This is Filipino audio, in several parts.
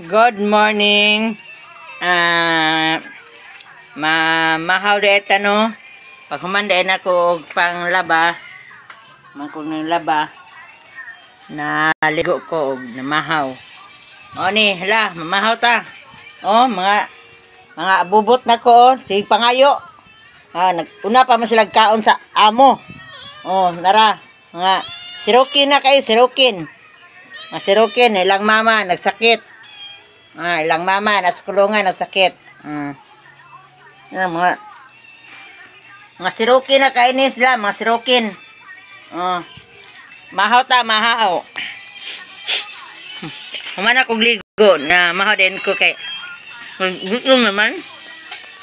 Good morning. Mahaw de no. Pag humanda na ko og panglaba, man ko ng laba na ligo ko og namahaw. O ni, hala, mamahaw ta. O mga abubot na ko, si pangayo. Una pa man sila kaon sa amo. O, nara, mga sirukin na kayo, sirukin. Mga sirukin, ilang mama, nagsakit. Ilang mama, nasa kulungan, nagsakit. Mga sirukin na kainin sila, mga sirukin. Mahaw ta, mahaw. Humana kong ligo, na mahaw din ko kay gusto naman.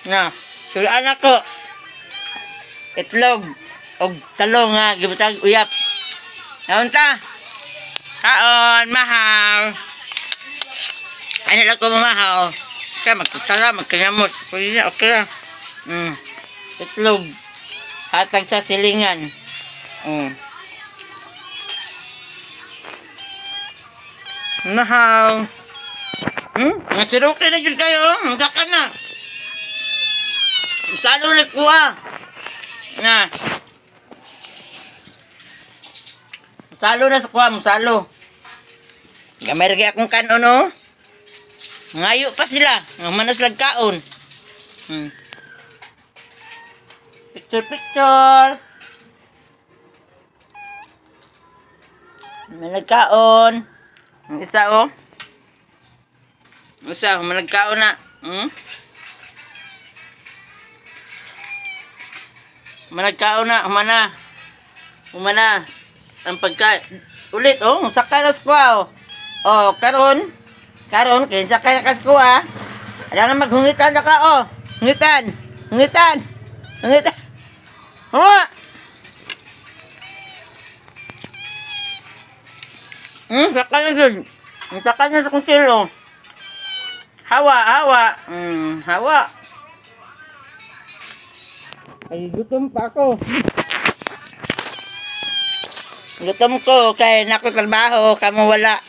Na, sulaan ako. Itlog, og talong nga, gibutag uyap. Naon ta? Kaon, mahaw. Ano lang ko mamahaw. Kaya magkasala, magkangamot. Pwede na, okay lang. Itlog. Hatag sa silingan. Mahaw. Nasiruki na dyan kayo. Saka na. Masalo ulit ko na. Masalo na sa kuha. Masalo. Gamay rin akong kanon o. Ngayo pa sila. Manas lagkaon. Picture. Malagkaon. Isa o. Isa, malagkaon na. Malagkaon na. Humana. Ang pagka... Ulit o. Sakay na squaw. O, karon, kaya sakay na kaskuha. Alam na maghungitan na ka, o. Hungitan. Sakay na dun. Sakay na sa kunsilo. Hawa. Hawa. Ay, gutom pa ako. Gutom ko, kaya nakotrabaho, kamo wala.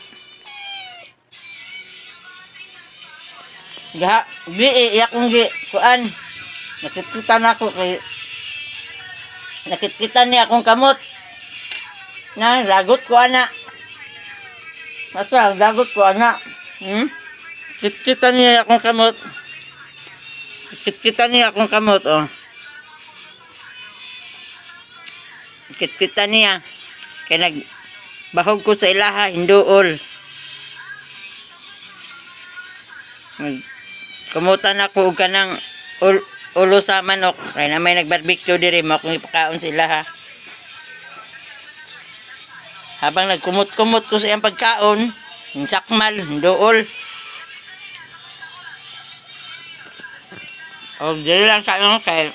Akong kuan. Nakikita na ako kay nakikita niya akong kamot. Na, lagot ko ana. Nasa, lagot ko ana. Nakikita niya akong kamot. Nakikita niya. Kaya nagbahog ko sa ilaha, hinduol. Kumutan ako og kanang ulo sa manok. Kaya na may nagbarbecue diri mo kung ipakaon sila ha. Habang nagkumot-kumot ko sa iyang pagkaon, sakmal, dool. O dili lang sa inyo kay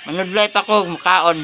manudlay pa ko makaon.